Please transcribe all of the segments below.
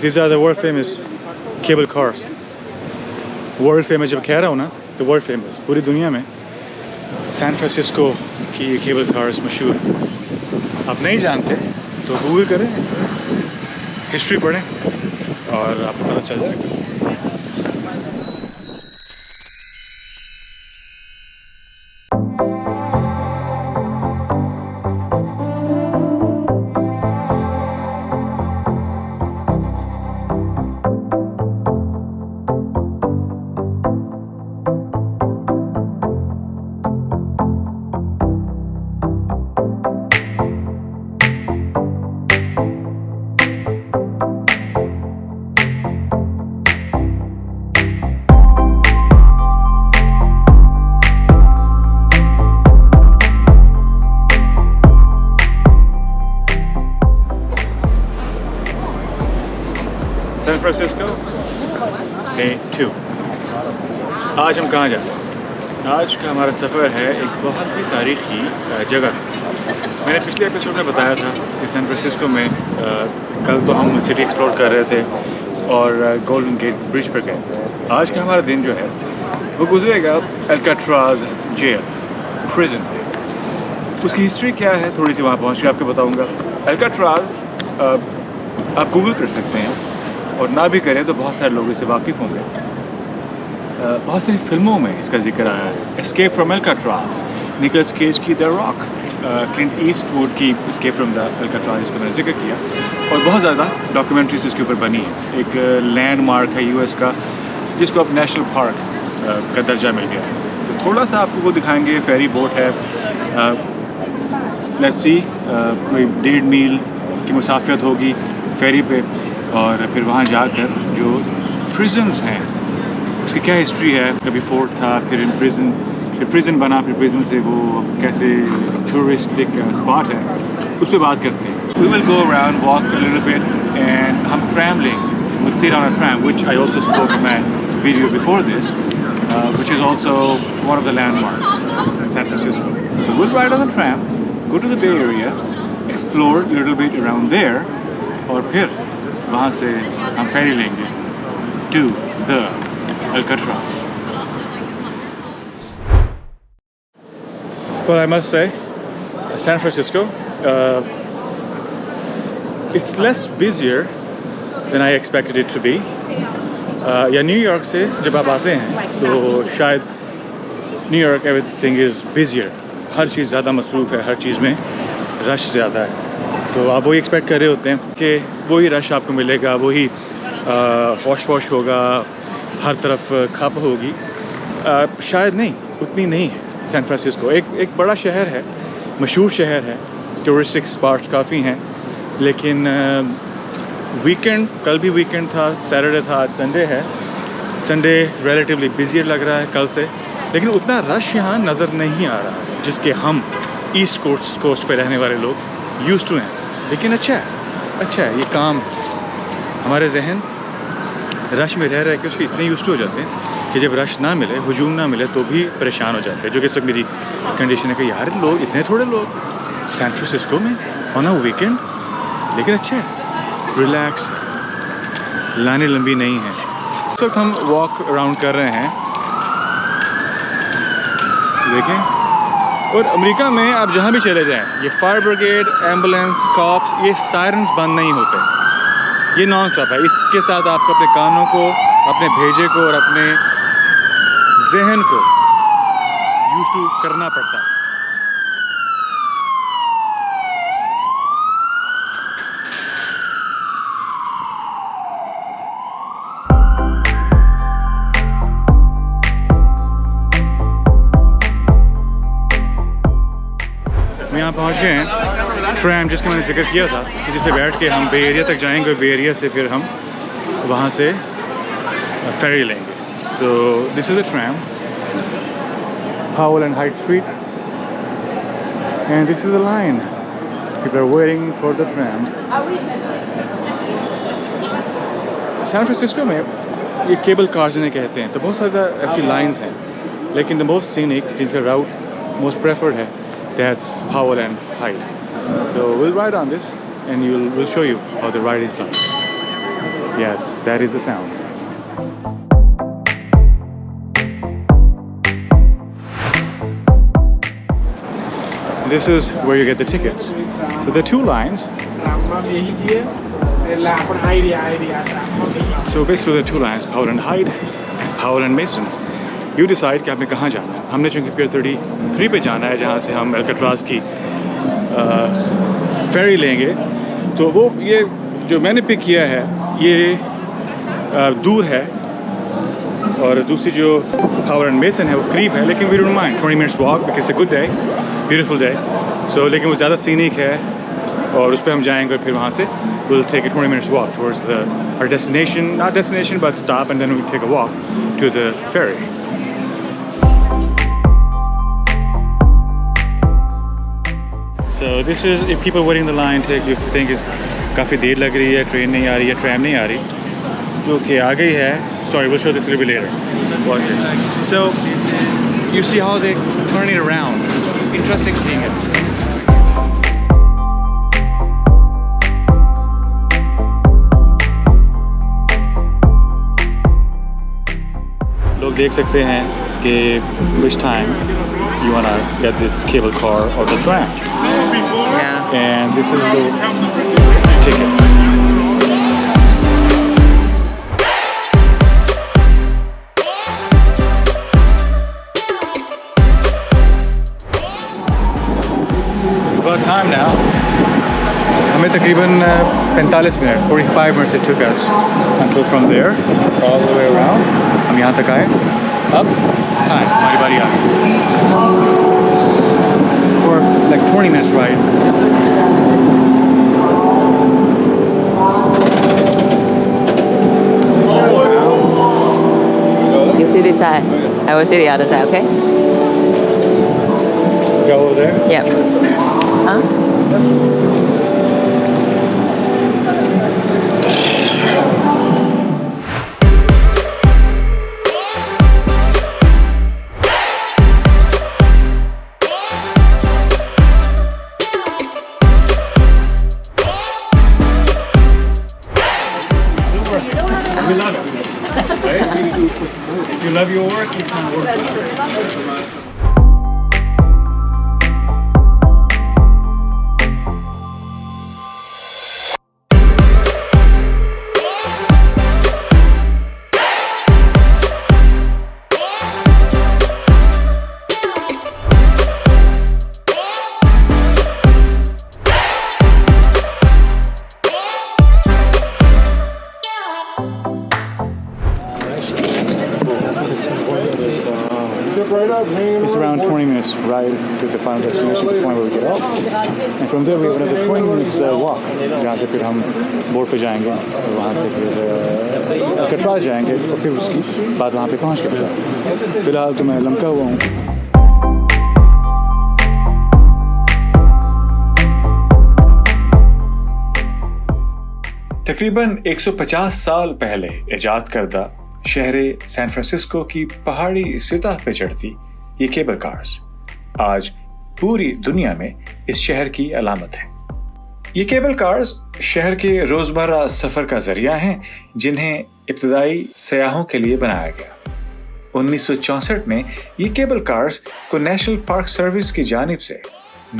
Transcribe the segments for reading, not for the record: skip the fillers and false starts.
These are the world famous cable cars. World famous जब कह रहा हूँ ना तो world famous पूरी दुनिया में सैन फ्रांसिस्को की ये केबल कार्स मशहूर। आप नहीं जानते तो गूगल करें, हिस्ट्री पढ़ें और आपको पता चल जाएगा। San Francisco day 2। आज हम कहाँ जा रहे हैं? आज का हमारा सफ़र है एक बहुत ही तारीख़ी जगह। मैंने पिछले एपिसोड में बताया था कि सैन फ्रांसिस्को में कल तो हम सिटी एक्सप्लोर कर रहे थे और गोल्डन गेट ब्रिज पर गए। आज का हमारा दिन जो है वो गुजरेगा अल्काट्राज जेल, प्रिजन। उसकी हिस्ट्री क्या है थोड़ी सी वहाँ पहुँच के आपको बताऊँगा। अल्काट्राज आप गूगल कर सकते हैं और ना भी करें तो बहुत सारे लोग इससे वाकिफ़ होंगे। बहुत सारी फिल्मों में इसका जिक्र आया है। Escape from Alcatraz, Nicolas Cage की द रॉक, क्लिंट ईस्टवुड की एस्केप फ्रॉम द अल्काट्राज, इसका मैंने जिक्र किया। और बहुत ज़्यादा डॉक्यूमेंट्रीज इसके ऊपर बनी है। एक लैंडमार्क है यूएस का जिसको अब नेशनल पार्क का दर्जा मिल गया है। तो थोड़ा सा आपको वो दिखाएंगे। फेरी बोट है, लेट्स सी कोई 1.5 मील की मुसाफियत होगी फेरी पे। और फिर वहाँ जाकर जो प्रिजन्स हैं उसकी क्या हिस्ट्री है। कभी फोर्ट था, फिर प्रिजन बना, फिर प्रिजन से वो कैसे टूरिस्टिक स्पॉट है, उस पर बात करते हैं। We will go around, walk a little bit and हम ट्रैम लेंगे। Will sit on a tram which I also spoke in my video before this, which is also one of the landmarks in San Francisco. So will ride on the tram, go to the bay area, explore little bit around there और फिर वहाँ से हम ferry लेंगे to the Alcatraz. Well, I must say, San Francisco, it's less busier than I expected it to be. या New York से जब आप आते हैं तो शायद न्यूयॉर्क everything is busier. हर चीज़ ज़्यादा मसरूफ़ है, हर चीज़ में रश ज़्यादा है। तो आप वही एक्सपेक्ट कर रहे होते हैं कि वही रश आपको मिलेगा, वही हौश पौश होगा, हर तरफ खप होगी। शायद नहीं, उतनी नहीं है सैन फ्रांसिस्को। एक बड़ा शहर है, मशहूर शहर है, टूरिस्टिक स्पॉट्स काफ़ी हैं, लेकिन वीकेंड, कल भी वीकेंड था, सैटरडे था, आज संडे है। संडे रिलेटिवली बिजियर लग रहा है कल से, लेकिन उतना रश यहाँ नज़र नहीं आ रहा है जिसके हम ईस्ट कोस्ट पे रहने वाले लोग यूज्ड टू हैं। लेकिन अच्छा है, ये काम हमारे जहन रश में रह के उसके इतने यूज्ड हो जाते हैं कि जब रश ना मिले, हुजूम ना मिले तो भी परेशान हो जाते हैं। जो कि सब मेरी कंडीशन है कि यार लोग इतने थोड़े लोग सैन फ्रांसिस्को में ऑन अ वीकेंड। लेकिन अच्छा है, रिलैक्स है, लाने लंबी नहीं है। इस वक्त हम वॉक अराउंड कर रहे हैं, देखें। और अमेरिका में आप जहाँ भी चले जाएं, ये फायर ब्रिगेड, एम्बुलेंस, कॉप्स, ये सायरन्स बंद नहीं होते, ये नॉन स्टॉप है। इसके साथ आपको अपने कानों को, अपने भेजे को और अपने जहन को यूज़ टू करना पड़ता है। यहाँ पहुँच गए हैं। ट्रैम जिसका मैंने जिक्र किया था कि जिससे बैठ के हम बे एरिया तक जाएंगे, बे एरिया से फिर हम वहाँ से फेरी लेंगे। तो this is the tram, Powell and Hyde Street, and this is the line. People are waiting for the tram. San Francisco में ये केबल कार्स जिन्हें कहते हैं, तो बहुत ज़्यादा ऐसी लाइंस हैं, लेकिन द मोस्ट सीनिक जिसका राउट मोस्ट प्रेफर्ड है, that's Powell and Hyde. So we'll ride on this and we'll show you how the ride is like. Yes, that is the sound. This is where you get the tickets. So there are two lines. So basically there are two lines, Powell and Hyde and Powell and Mason. You decide कि आपने कहाँ जाना है. हमने चूँकि Pier 33 पे जाना है जहाँ से हम Alcatraz की फेरी लेंगे. तो वो ये जो मैंने पिक किया है ये दूर है और दूसरी जो Powell and Mason है वो करीब है, लेकिन we don't mind 20 minutes walk because it's a good day, beautiful day. So लेकिन वो ज़्यादा scenic है और उस पर हम जाएंगे फिर वहाँ से we'll take a 20 minutes walk towards our destination, not destination but stop, and then we take a walk to the ferry. So this is if people waiting in the line take you think is काफ़ी देर लग रही है, train नहीं आ रही है, tram नहीं आ रही, जो कि आ गई है. Sorry, we'll show this a little bit later. Watch this. So you see how they turn it around. Interesting thing. लोग देख सकते हैं कि which time you wanna get this cable car or the tram. Yeah. And this is the tickets. It's about time now. हमें तकरीबन 45 minute 45 minutes it took us until from there all the way around. हम यहाँ तक आए. अब it's time. हमारी बारी आ गई. For like 20 minutes ride. You see this side. I will see the other side, okay? Go over there? Yep. Huh? We love it. Right? If you love your work, you can work. It's around 20 minutes ride to the final destination, the point where we get off. And from there we have another 20 minutes walk. जहाँ से फिर हम board पे जाएंगे और वहाँ से फिर Alcatraz जाएंगे और फिर उसकी बाद वहाँ पे पहुँच के बताएंगे. फिलहाल तो मैं लमका हुआ हूँ. तकरीबन 150 साल पहले इजाद करदा शहरे सैन फ्रांसिस्को की पहाड़ी सतह पे चढ़ती ये केबल कार्स आज पूरी दुनिया में इस शहर की अलामत है. ये केबल कार्स शहर के रोजमर्रा सफर का जरिया हैं जिन्हें इब्तदाई सयाहों के लिए बनाया गया. 1964 में ये केबल कार्स को नेशनल पार्क सर्विस की जानिब से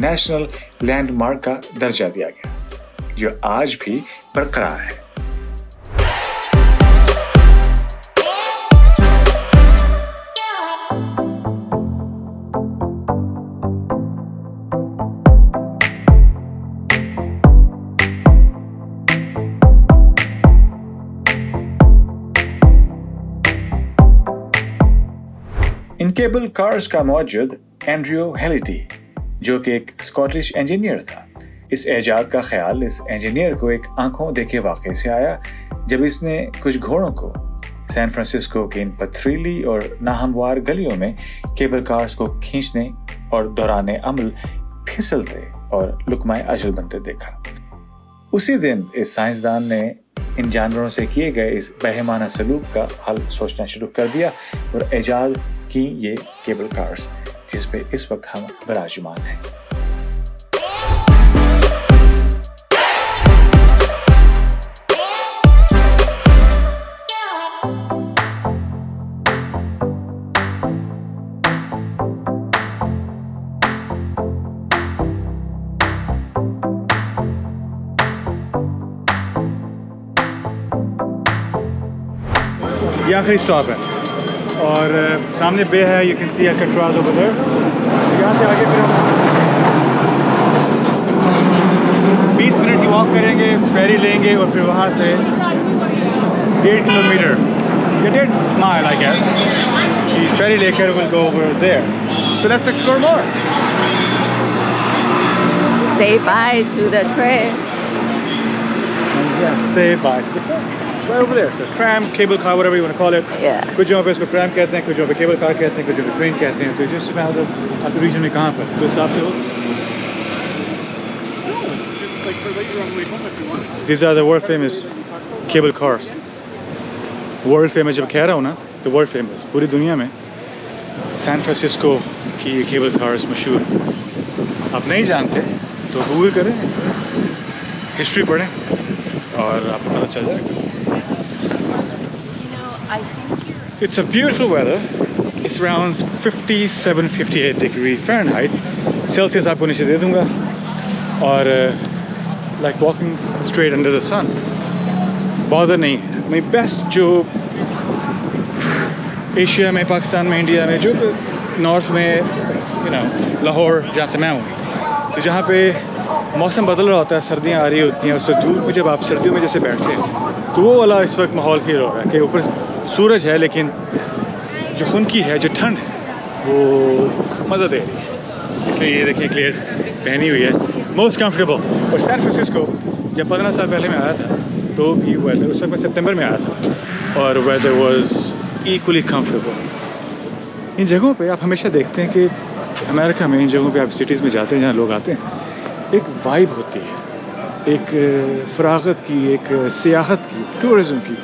नेशनल लैंडमार्क का दर्जा दिया गया जो आज भी बरकरार है. इन केबल कार्स का मौजूद एंड्रयू हेलिटी जो कि एक स्कॉटिश इंजीनियर था. इस ऐजाद का ख्याल इस इंजीनियर को एक आंखों देखे वाक़े से आया जब इसने कुछ घोड़ों को सैन फ्रांसिस्को की इन पथरीली और नाहमवार गलियों में केबल कार्स को खींचने और दौराने अमल फिसलते और लुकमाए अजल बनते देखा. उसी दिन इस साइंसदान ने इन जानवरों से किए गए इस बेहमाना सलूक का हल सोचना शुरू कर दिया और ऐजाद की ये केबल कार्स जिस पे इस वक्त हम विराजमान हैं. ये आखिरी स्टॉप है और सामने बे है, you can see Alcatraz over there। यहाँ से आगे फिर हम 20 मिनट की वॉक करेंगे, फेरी लेंगे और फिर वहाँ से 1.5 किलोमीटर या 1.5 माइल आई गेस की फेरी लेकर will go over there. So let's explore more. Say bye to the train. Yes, say bye to the tram. It's right over there. So tram, cable car, whatever you want to call it. Yeah. कुछ जगहों पे इसको tram कहते हैं, कुछ जगहों पे cable car कहते हैं, कुछ जगहों पे ट्रेन कहते हैं। तो जिस में आपके रीजन में कहाँ पर तो हिसाब से हो। These are the world famous cable cars. World famous जब कह रहा हूँ ना तो world famous पूरी दुनिया में सैन फ्रांसिस्को की ये केबल कार्स मशहूर। आप नहीं जानते तो गूगल करें, हिस्ट्री पढ़ें और आपको पता चल जाएगा। It's a beautiful weather. It's around 57-58 degree Fahrenheit. Celsius आपको नीचे दे दूँगा और like walking straight under the sun. Bother नहीं है। My best जो एशिया में, पाकिस्तान में, इंडिया में, जो नॉर्थ में लाहौर जहाँ से मैं हूँ, तो जहाँ पे मौसम बदल रहा होता है, सर्दियाँ आ रही होती हैं, उस वक्त धूप में जब आप सर्दियों में जैसे बैठते हैं तो वो वाला इस वक्त माहौल फील हो रहा है कि ऊपर सूरज है लेकिन जो खुनकी है, जो ठंड है वो मज़ा दे रही है। इसलिए ये देखिए क्लियर पहनी हुई है, मोस्ट कम्फर्टेबल। और सैन फ्रांसिस्को जब 15 साल पहले मैं आया था तो भी वेदर, उस वक्त मैं सितंबर में आया था और वेदर वाज इक्वली कम्फर्टेबल। इन जगहों पे आप हमेशा देखते हैं कि अमेरिका में इन जगहों पे आप सिटीज़ में जाते हैं जहाँ लोग आते हैं, एक वाइब होती है, एक फ़रागत की, एक सियाहत की, टूरिज़म की,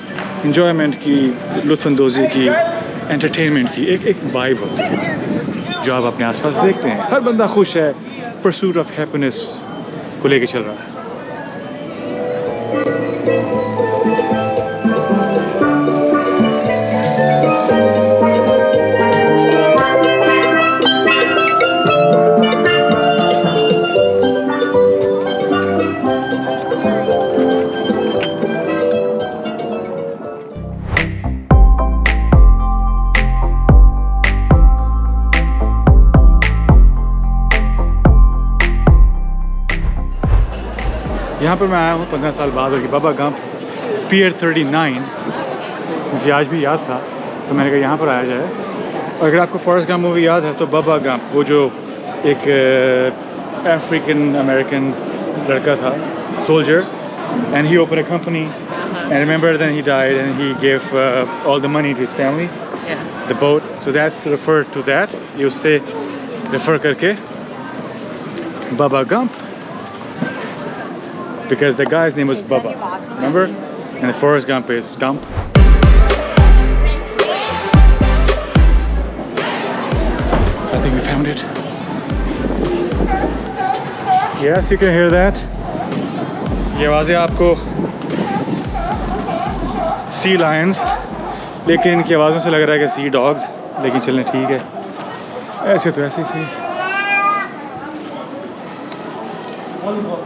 इंजॉयमेंट की, लुत्फ़अंदोज़ी की, एंटरटेनमेंट की एक वाइब होती है जो आप अपने आसपास देखते हैं। हर बंदा खुश है, परसूट ऑफ हैप्पीनेस को लेके चल रहा है। यहाँ पर मैं आया हूँ 15 साल बाद और बाबा गंप पियर 39 मुझे आज भी याद था तो मैंने कहा यहाँ पर आया जाए। और अगर आपको फॉरेस्ट गंप मूवी याद है तो बाबा गंप वो जो एक अफ्रीकन अमेरिकन लड़का था, soldier, and he open a company and remember then he died and he give all the money to his family, the boat, so that's refer to that, ये उससे रेफर करके Bubba Gump, because the guy's name was Bubba, remember? And the Forrest Gump is Gump. I think we found it. Yes, you can hear that. ये आवाज़ें आपको sea lions, लेकिन इनकी आवाज़ों से लग रहा है कि sea dogs, लेकिन चलने ठीक है, ऐसे तो ऐसे ही सही।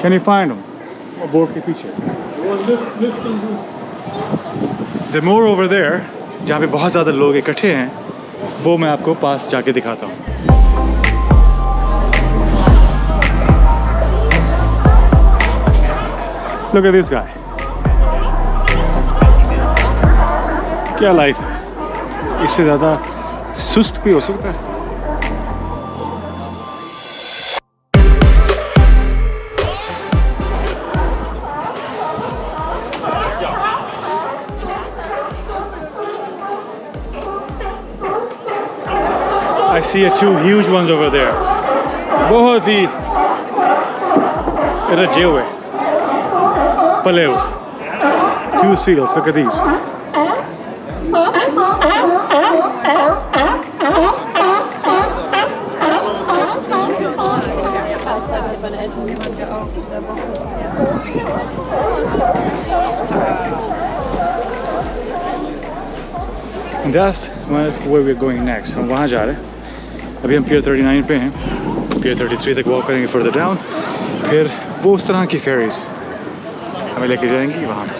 Can you find them? Board के पीछे The more over there, जहाँ पे बहुत ज़्यादा लोग इकट्ठे हैं, वो मैं आपको पास जाके दिखाता हूँ। Look at this guy. क्या लाइफ है, इससे ज़्यादा सुस्त भी हो सकता है। I see two huge ones over there. बहुत ही रजे हुए, पले हुए, two seals. Look at these. And that's where we're going next. हम वहाँ जा रहे हैं। अभी हम पियर 39 पे हैं, पियर 33 तक वॉक करेंगे फर्दर डाउन, फिर वो उस तरह की फेरीज हमें लेके जाएंगी वहाँ पर।